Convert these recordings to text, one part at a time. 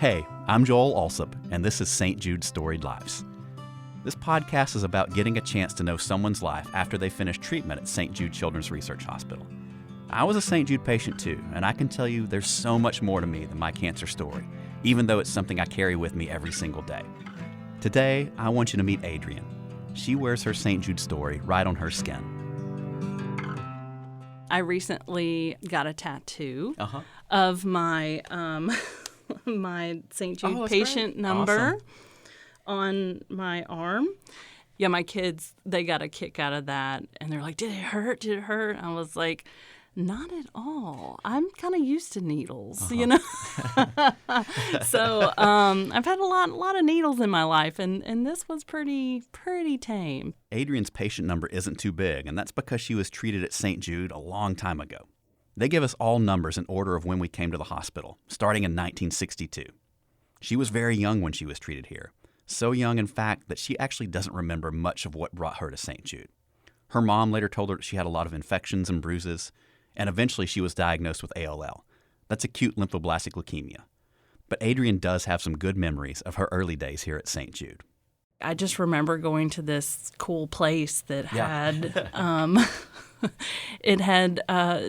Hey, I'm Joel Alsop, and this is St. Jude Storied Lives. This podcast is about getting a chance to know someone's life after they finish treatment at St. Jude Children's Research Hospital. I was a St. Jude patient too, and I can tell you there's so much more to me than my cancer story, even though it's something I carry with me every single day. Today, I want you to meet Adrienne. She wears her St. Jude story right on her skin. I recently got a tattoo of my my St. Jude patient number on my arm. Yeah, my kids, they got a kick out of that, and they're like, "Did it hurt? Did it hurt?" I was like, "Not at all. I'm kind of used to needles, you know." So I've had a lot of needles in my life, and this was pretty tame. Adrienne's patient number isn't too big, and that's because she was treated at St. Jude a long time ago. They give us all numbers in order of when we came to the hospital, starting in 1962. She was very young when she was treated here. So young, in fact, that she actually doesn't remember much of what brought her to St. Jude. Her mom later told her she had a lot of infections and bruises, and eventually she was diagnosed with ALL. That's acute lymphoblastic leukemia. But Adrienne does have some good memories of her early days here at St. Jude. I just remember going to this cool place that had it had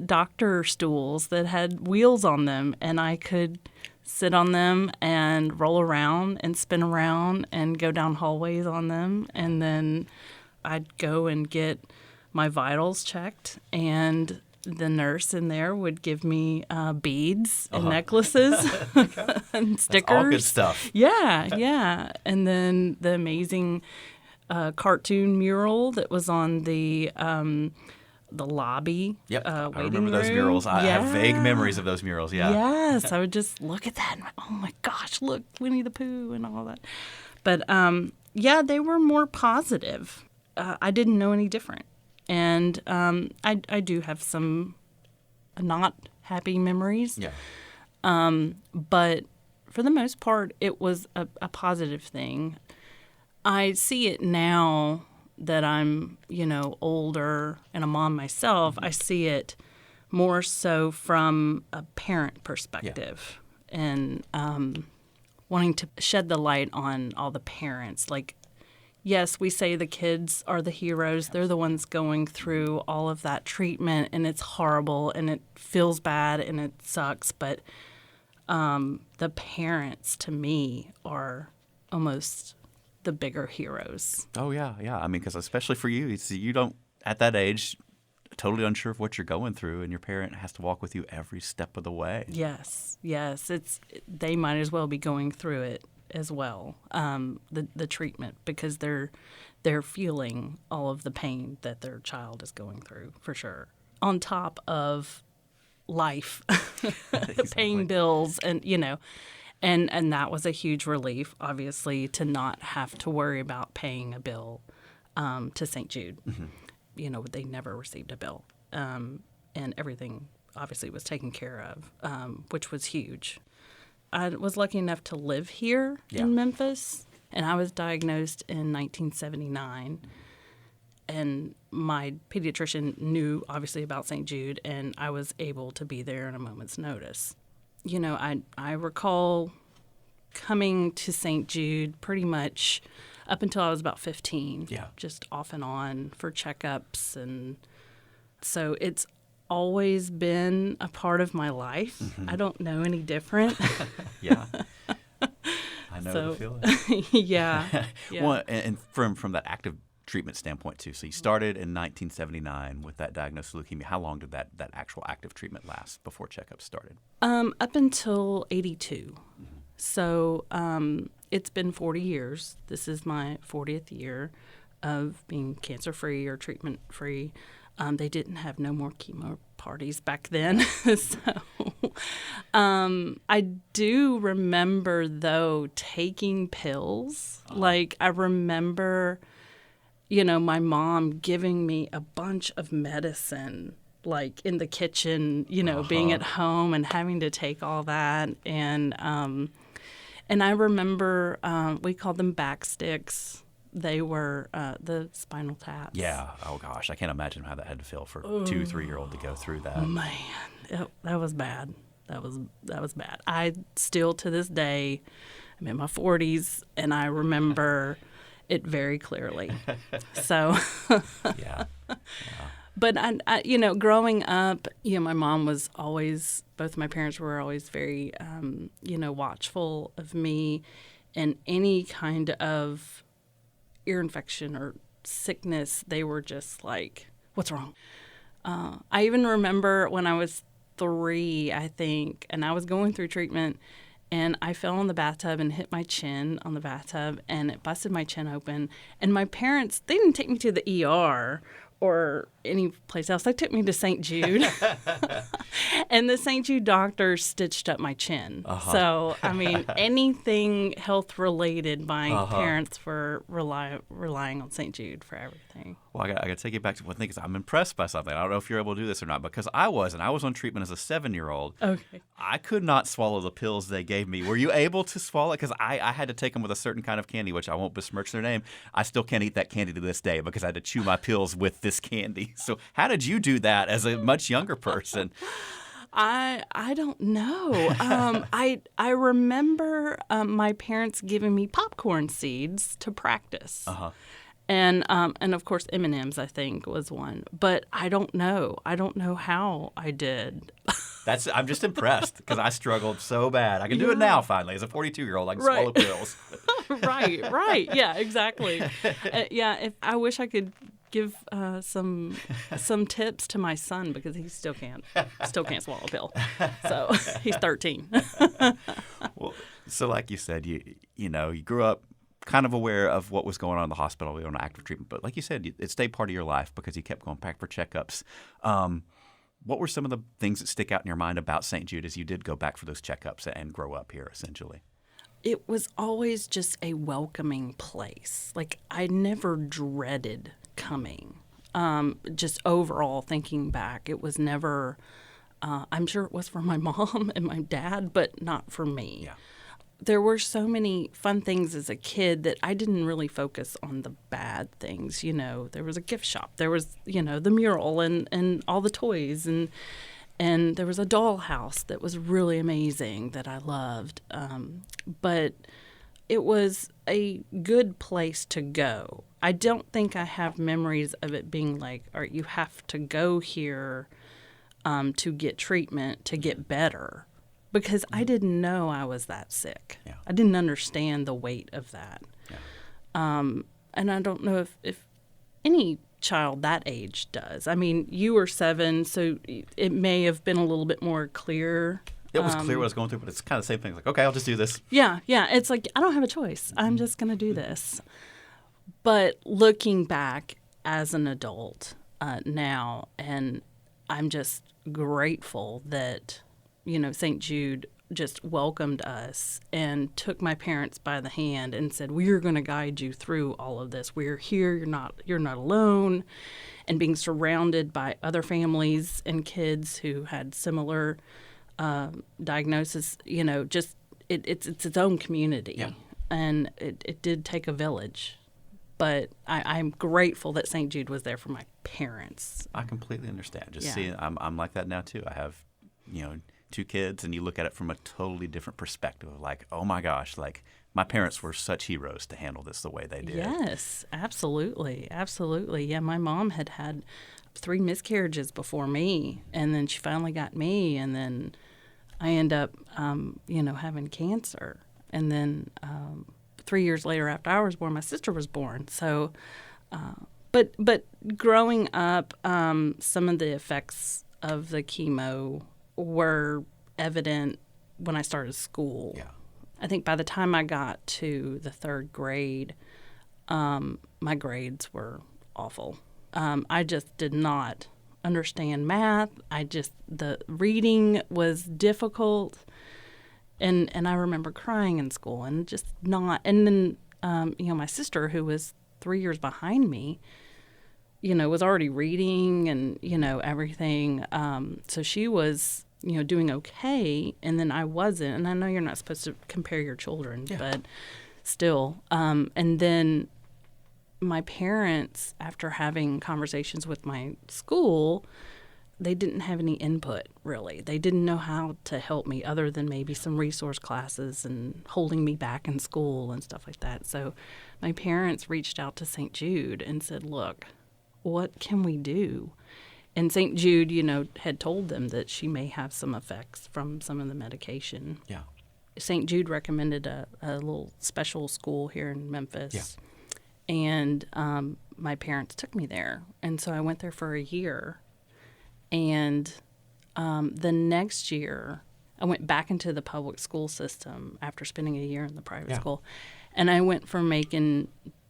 doctor stools that had wheels on them, and I could sit on them and roll around and spin around and go down hallways on them, and then I'd go and get my vitals checked, and the nurse in there would give me beads and necklaces and stickers. That's all good stuff. Yeah. And then the amazing cartoon mural that was on the lobby. Yep, I waiting remember those room. murals. I have vague memories of those murals, yeah. Yes, I would just look at that and oh my gosh, look, Winnie the Pooh and all that. But yeah, they were more positive. I didn't know any different. And I do have some not happy memories. Yeah. But for the most part, it was a positive thing. I see it now that I'm, older and a mom myself. I see it more so from a parent perspective and wanting to shed the light on all the parents. Like, yes, we say the kids are the heroes. They're the ones going through all of that treatment, and it's horrible, and it feels bad, and it sucks. But the parents, to me, are almost the bigger heroes. Oh, yeah. I mean, because especially for you, you don't, at that age, totally unsure of what you're going through, and your parent has to walk with you every step of the way. Yes. They might as well be going through it as well, the treatment, because they're feeling all of the pain that their child is going through, for sure. On top of life, paying bills, and and that was a huge relief, obviously, to not have to worry about paying a bill to St. Jude. Mm-hmm. They never received a bill, and everything obviously was taken care of, which was huge. I was lucky enough to live here in Memphis, and I was diagnosed in 1979. And my pediatrician knew, obviously, about St. Jude, and I was able to be there in a moment's notice. I recall coming to St. Jude pretty much up until I was about 15, just off and on for checkups. And so it's always been a part of my life. Mm-hmm. I don't know any different. Yeah. I know the feeling. Yeah. Well, and from that active treatment standpoint, too. So you started in 1979 with that diagnosis of leukemia. How long did that actual active treatment last before checkups started? Up until 82. Mm-hmm. So it's been 40 years. This is my 40th year of being cancer-free or treatment-free. They didn't have no more chemo parties back then. So I do remember, though, taking pills. Like, I remember, my mom giving me a bunch of medicine, like in the kitchen, being at home and having to take all that. And I remember we called them back sticks. They were the spinal taps. Yeah. Oh, gosh. I can't imagine how that had to feel for a 2-3-year-old to go through that. Man, that was bad. That was bad. I still, to this day, I'm in my 40s, and I remember it very clearly. So, Yeah. but I, growing up, my mom was always, both my parents were always very, watchful of me, and any kind of ear infection or sickness, they were just like, "What's wrong?" I even remember when I was 3, I think, and I was going through treatment, and I fell in the bathtub and hit my chin on the bathtub, and it busted my chin open. And my parents, they didn't take me to the ER or any place else. They took me to St. Jude. And the St. Jude doctor stitched up my chin. So, I mean, anything health-related, my parents were relying on St. Jude for everything. Well, I got to take you back to one thing, because I'm impressed by something. I don't know if you're able to do this or not, because I was on treatment as a 7-year-old. Okay. I could not swallow the pills they gave me. Were you able to swallow it? Because I had to take them with a certain kind of candy, which I won't besmirch their name. I still can't eat that candy to this day because I had to chew my pills with this candy. So how did you do that as a much younger person? I don't know. I remember my parents giving me popcorn seeds to practice. And of course M&Ms, I think, was one. But I don't know. I don't know how I did. I'm just impressed, because I struggled so bad. I can do it now, finally. As a 42-year-old, I can swallow pills. Right. Yeah, exactly. I wish I could give some tips to my son, because he still can't swallow a pill. So he's 13. Well, so like you said, you grew up kind of aware of what was going on in the hospital, on active treatment. But like you said, it stayed part of your life because you kept going back for checkups. What were some of the things that stick out in your mind about St. Jude as you did go back for those checkups and grow up here, essentially? It was always just a welcoming place. Like, I never dreaded coming. Just overall, thinking back, it was never, I'm sure it was for my mom and my dad, but not for me. Yeah. There were so many fun things as a kid that I didn't really focus on the bad things. There was a gift shop. There was, the mural and all the toys. And there was a dollhouse that was really amazing that I loved. But it was a good place to go. I don't think I have memories of it being like, all right, you have to go here to get treatment, to get better. Because I didn't know I was that sick. Yeah. I didn't understand the weight of that. Yeah. And I don't know if any child that age does. I mean, you were 7, so it may have been a little bit more clear. It was clear what I was going through, but it's kind of the same thing. Like, okay, I'll just do this. Yeah. It's like, I don't have a choice. I'm just going to do this. But looking back as an adult now, and I'm just grateful that St. Jude just welcomed us and took my parents by the hand and said, "We're going to guide you through all of this. We're here. You're not alone." And being surrounded by other families and kids who had similar diagnosis, just it's its own community. Yeah. And it did take a village. But I'm grateful that St. Jude was there for my parents. I completely understand. Seeing, I'm like that now too. I have, 2 kids, and you look at it from a totally different perspective of like, oh my gosh, like my parents were such heroes to handle this the way they did. Yes, absolutely. Yeah, my mom had 3 miscarriages before me, and then she finally got me, and then I end up, having cancer. And then 3 years later after I was born, my sister was born. So, but growing up, some of the effects of the chemo were evident when I started school. Yeah. I think by the time I got to the 3rd grade, my grades were awful. I just did not understand math. The reading was difficult, and I remember crying in school and just not. And then my sister, who was 3 years behind me, was already reading and everything. So she was doing okay, and then I wasn't. And I know you're not supposed to compare your children, but still. And then my parents, after having conversations with my school, they didn't have any input, really. They didn't know how to help me other than maybe some resource classes and holding me back in school and stuff like that. So my parents reached out to St. Jude and said, look, what can we do? And St. Jude, had told them that she may have some effects from some of the medication. Yeah. St. Jude recommended a little special school here in Memphis. Yeah. And my parents took me there. And so I went there for a year. And the next year, I went back into the public school system after spending a year in the private school. And I went from making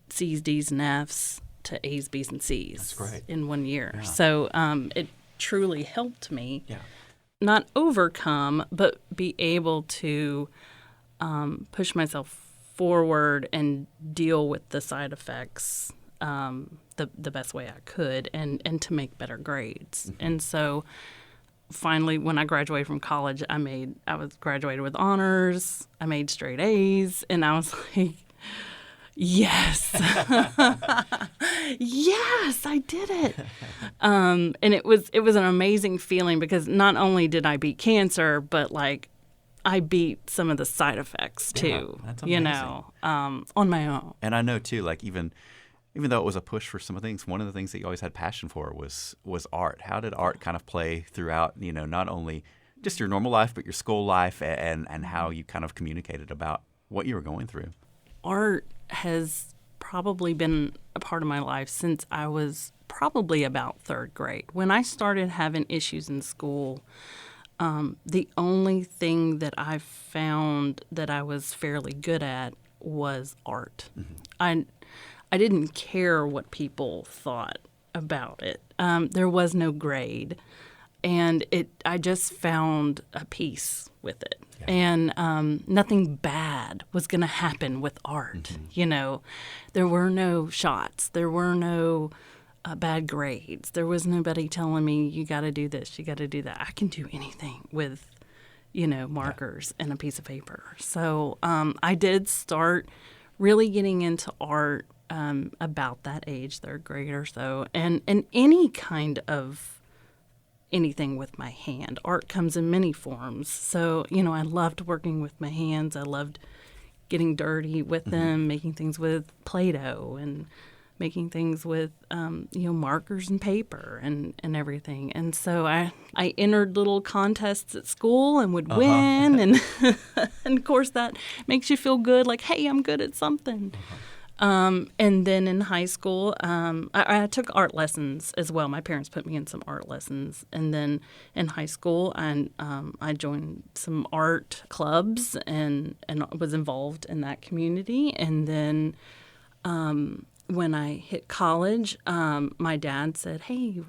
C's, D's, and F's to A's, B's, and C's. That's great. In 1 year. Yeah. So it truly helped me not overcome, but be able to push myself forward and deal with the side effects the best way I could and to make better grades. Mm-hmm. And so finally, when I graduated from college, I was graduated with honors. I made straight A's, and I was like, yes, yes, I did it. And it was an amazing feeling because not only did I beat cancer, but I beat some of the side effects too. That's amazing. On my own. And I know too, even though it was a push for some things, one of the things that you always had passion for was art. How did art kind of play throughout, not only just your normal life, but your school life and how you kind of communicated about what you were going through? Art has probably been a part of my life since I was probably about third grade. When I started having issues in school, the only thing that I found that I was fairly good at was art. Mm-hmm. I didn't care what people thought about it. There was no grade, and I just found a peace with it. Yeah. And nothing bad was going to happen with art. Mm-hmm. There were no shots. There were no bad grades. There was nobody telling me, you got to do this, you got to do that. I can do anything with, markers and a piece of paper. So I did start really getting into art about that age, third grade or so, and any kind of anything with my hand. Art comes in many forms. So, I loved working with my hands. I loved getting dirty with them, making things with Play-Doh and making things with, markers and paper and everything. And so I entered little contests at school and would win. And, and, of course, that makes you feel good, like, hey, I'm good at something. And then in high school, I took art lessons as well. My parents put me in some art lessons. And then in high school, I joined some art clubs and was involved in that community. And then when I hit college, my dad said, hey,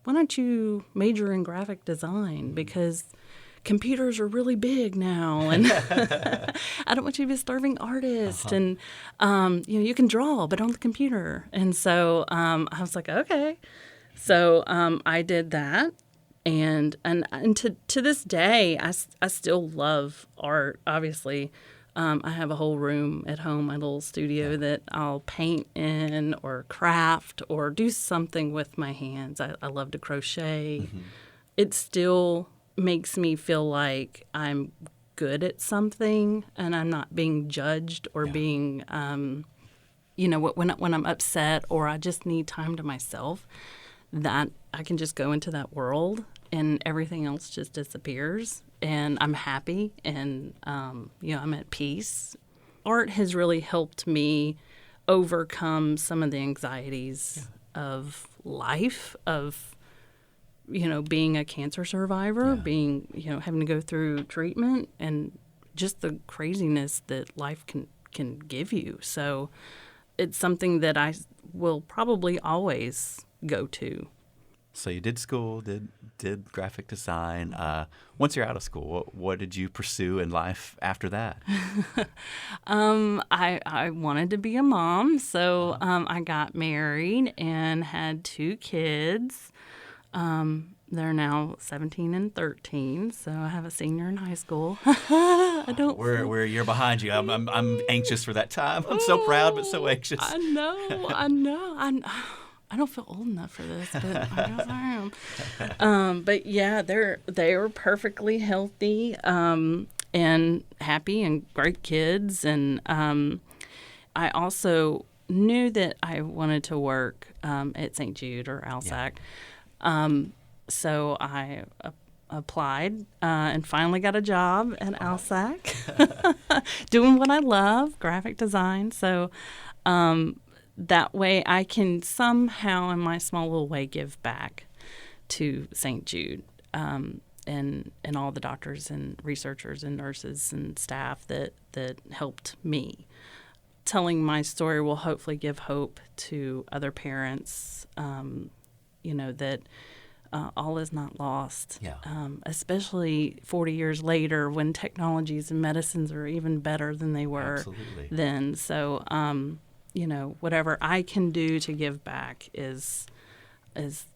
why don't you major in graphic design? Because computers are really big now, and I don't want you to be a starving artist. And you can draw, but on the computer. And so I was like, okay. So I did that, and to this day, I still love art. Obviously, I have a whole room at home, my little studio that I'll paint in, or craft, or do something with my hands. I love to crochet. Mm-hmm. It still makes me feel like I'm good at something and I'm not being judged or being, when I'm upset or I just need time to myself, that I can just go into that world and everything else just disappears and I'm happy and, I'm at peace. Art has really helped me overcome some of the anxieties of life, of being a cancer survivor, being, having to go through treatment and just the craziness that life can give you. So it's something that I will probably always go to. So you did school, did graphic design. Once you're out of school, what did you pursue in life after that? I wanted to be a mom, so I got married and had 2 kids. They're now 17 and 13, so I have a senior in high school. We're a year behind you. I'm anxious for that time. I'm so proud, but so anxious. I know. I don't feel old enough for this, but I guess I am. But yeah, they were perfectly healthy and happy and great kids. And I also knew that I wanted to work at St. Jude or ALSAC. So I applied and finally got a job at ALSAC doing what I love, graphic design. So that way I can somehow in my small little way give back to St. Jude and all the doctors and researchers and nurses and staff that helped me. Telling my story will hopefully give hope to other parents, that all is not lost, especially 40 years later when technologies and medicines are even better than they were then. So, whatever I can do to give back is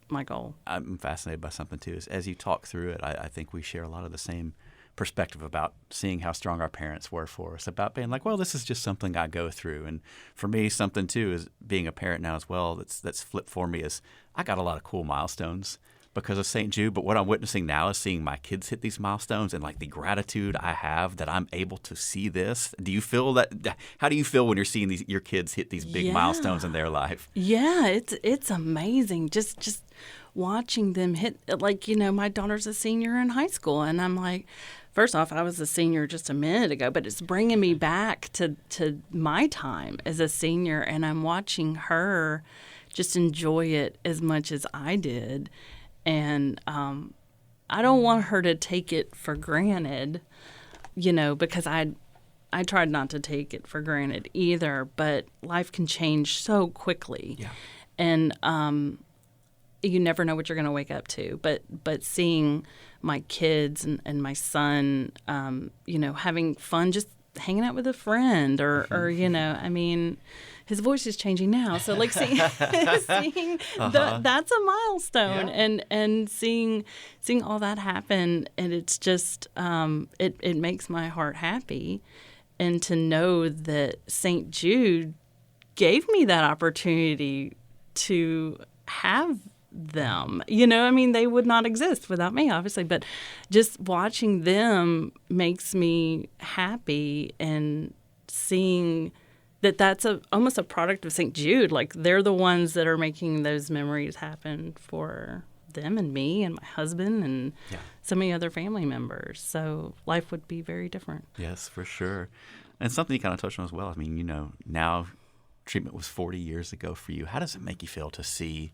my goal. I'm fascinated by something, too. As you talk through it, I think we share a lot of the same perspective about seeing how strong our parents were for us, about being like, well, this is just something I go through. And for me, something, too, is being a parent now as well that's flipped for me is I got a lot of cool milestones because of St. Jude, but what I'm witnessing now is seeing my kids hit these milestones and like the gratitude I have that I'm able to see this. Do you feel that? How do you feel when you're seeing your kids hit these big milestones in their life? Yeah, it's amazing. Just watching them hit, my daughter's a senior in high school, and I'm like, first off, I was a senior just a minute ago, but it's bringing me back to my time as a senior, and I'm watching her just enjoy it as much as I did. And I don't want her to take it for granted, because I tried not to take it for granted either. But life can change so quickly, and you never know what you're going to wake up to. But seeing my kids and my son, having fun, just hanging out with a friend, or his voice is changing now. So seeing that's a milestone, and seeing all that happen, and it's just it makes my heart happy, and to know that St. Jude gave me that opportunity to have them. They would not exist without me, obviously, but just watching them makes me happy, and seeing that's almost a product of St. Jude. Like, they're the ones that are making those memories happen for them and me and my husband and so many other family members. So life would be very different. Yes, for sure. And something you kind of touched on as well. I mean, now treatment was 40 years ago for you. How does it make you feel to see,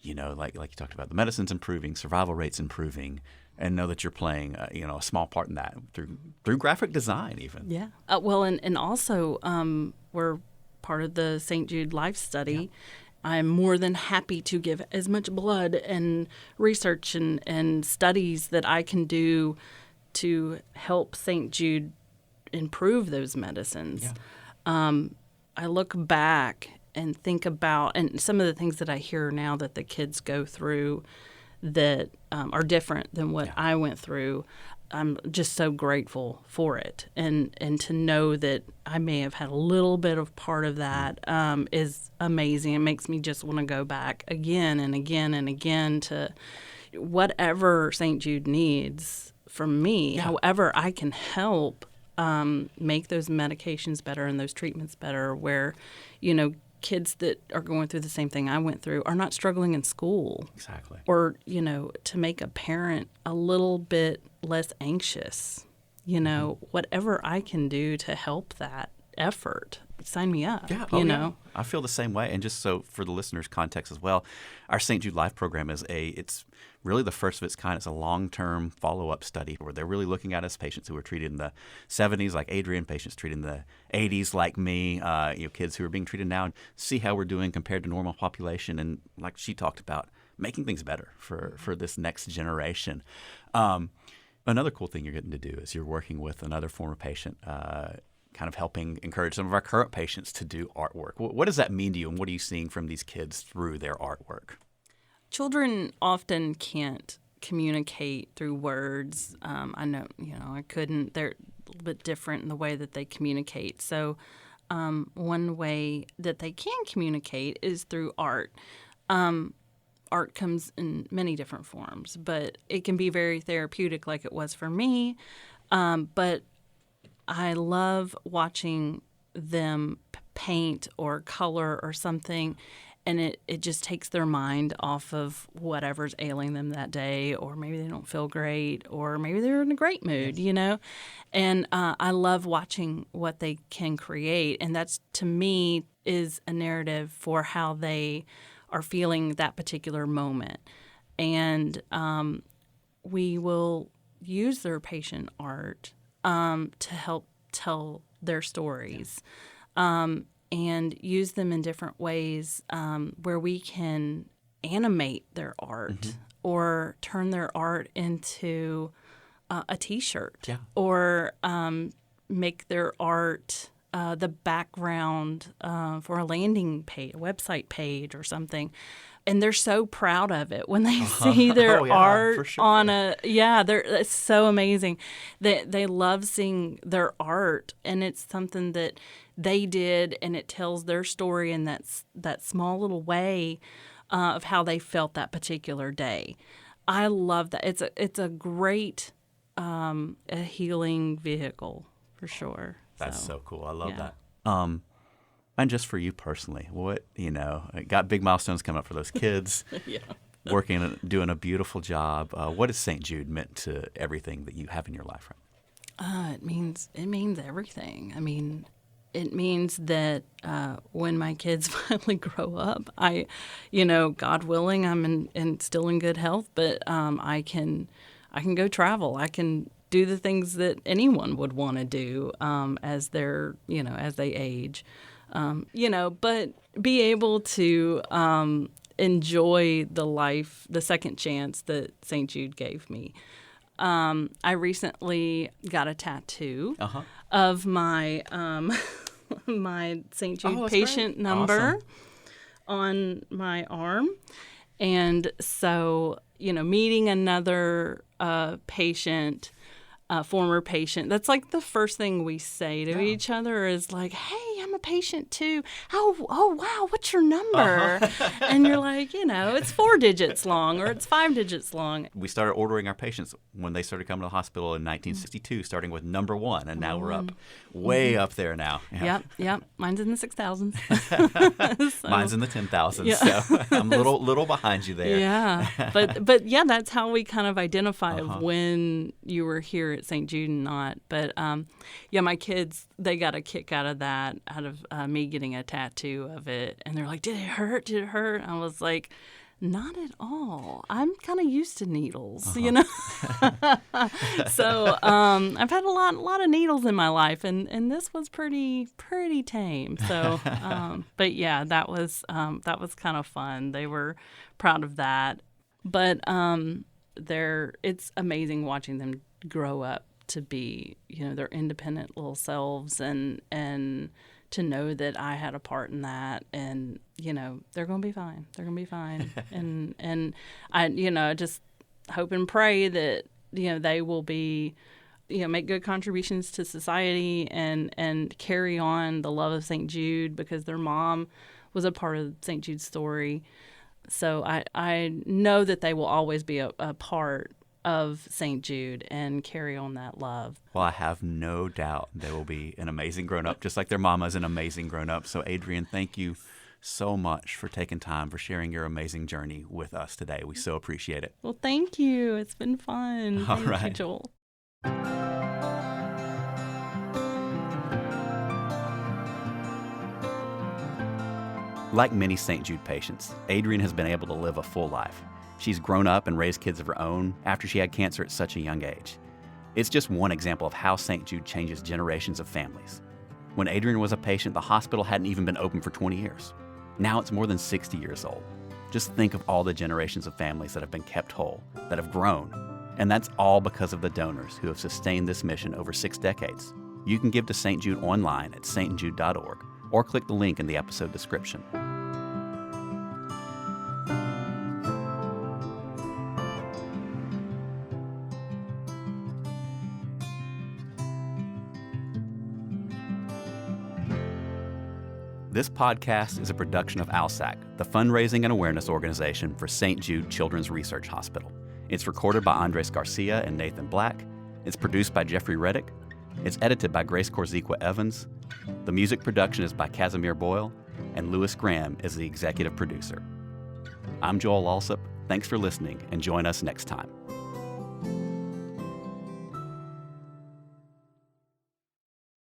like you talked about, the medicine's improving, survival rates improving, and know that you're playing, a small part in that through graphic design even. Yeah. And also we're part of the St. Jude Life Study. Yeah. I'm more than happy to give as much blood and research and studies that I can do to help St. Jude improve those medicines. Yeah. I look back and think about, and some of the things that I hear now that the kids go through that are different than what I went through. I'm just so grateful for it, and to know that I may have had a little bit of part of that is amazing. It makes me just want to go back again and again and again to whatever St. Jude needs from me, however I can help make those medications better and those treatments better, where, kids that are going through the same thing I went through are not struggling in school. Exactly. Or, to make a parent a little bit less anxious, whatever I can do to help that effort, sign me up, know. I feel the same way. And just so for the listeners' context as well, our St. Jude Life program it's really the first of its kind. It's a long-term follow-up study where they're really looking at us patients who were treated in the 70s, like Adrienne, patients treated in the 80s, like me, kids who are being treated now, and see how we're doing compared to normal population. And like she talked about, making things better for this next generation. Another cool thing you're getting to do is you're working with another former patient, kind of helping encourage some of our current patients to do artwork. What does that mean to you, and what are you seeing from these kids through their artwork? Children often can't communicate through words. I know, I couldn't. They're a little bit different in the way that they communicate. So one way that they can communicate is through art. Art comes in many different forms, but it can be very therapeutic like it was for me. But I love watching them paint or color or something, and it just takes their mind off of whatever's ailing them that day, or maybe they don't feel great, or maybe they're in a great mood, you know? And I love watching what they can create, and that's, to me, is a narrative for how they are feeling that particular moment. And we will use their patient art to help tell their stories, and use them in different ways where we can animate their art or turn their art into a T-shirt, or make their art the background for a landing page, a website page or something. And they're so proud of it when they see their art on it's so amazing. They love seeing their art, and it's something that they did, and it tells their story in that small little way of how they felt that particular day. I love that. It's a great a healing vehicle for sure. That's so cool. I love that. And just for you personally, what, got big milestones coming up for those kids, working and doing a beautiful job. What has St. Jude meant to everything that you have in your life right now? It means everything. I mean, it means that when my kids finally grow up, God willing, I'm still in good health, but I can go travel. I can do the things that anyone would want to do as they're, as they age. But be able to enjoy the second chance that St. Jude gave me. I recently got a tattoo of my my St. Jude patient number on my arm. And so, meeting another patient, former patient, that's like the first thing we say to each other is like, hey, I'm a patient too. Oh, wow, what's your number? And you're like, it's 4 digits long or it's 5 digits long. We started ordering our patients when they started coming to the hospital in 1962, starting with number 1, and now we're up way up there now. Yep. Mine's in the 6,000s. Mine's in the 10,000s, so I'm a little behind you there. Yeah, but that's how we kind of identify when you were here at St. Jude and not. But my kids, they got a kick out of that, out of me getting a tattoo of it, and they're like, "Did it hurt? Did it hurt?" I was like, "Not at all. I'm kind of used to needles, So I've had a lot of needles in my life, and this was pretty tame. So, but yeah, that was kind of fun. They were proud of that, but it's amazing watching them grow up to be, their independent little selves, and to know that I had a part in that, and they're gonna be fine. They're gonna be fine, and I just hope and pray that they will be, make good contributions to society and carry on the love of St. Jude, because their mom was a part of St. Jude's story. So I know that they will always be a part of St. Jude and carry on that love. Well, I have no doubt they will be an amazing grown-up, just like their mama is an amazing grown-up. So, Adrienne, thank you so much for taking time, for sharing your amazing journey with us today. We so appreciate it. Well, thank you. It's been fun. Thank you, Joel. Like many St. Jude patients, Adrienne has been able to live a full life. She's grown up and raised kids of her own after she had cancer at such a young age. It's just one example of how St. Jude changes generations of families. When Adrienne was a patient, the hospital hadn't even been open for 20 years. Now it's more than 60 years old. Just think of all the generations of families that have been kept whole, that have grown. And that's all because of the donors who have sustained this mission over 6 decades. You can give to St. Jude online at stjude.org or click the link in the episode description. This podcast is a production of ALSAC, the fundraising and awareness organization for St. Jude Children's Research Hospital. It's recorded by Andres Garcia and Nathan Black. It's produced by Jeffrey Reddick. It's edited by Grace Korziqua Evans. The music production is by Casimir Boyle, and Lewis Graham is the executive producer. I'm Joel Alsop. Thanks for listening, and join us next time.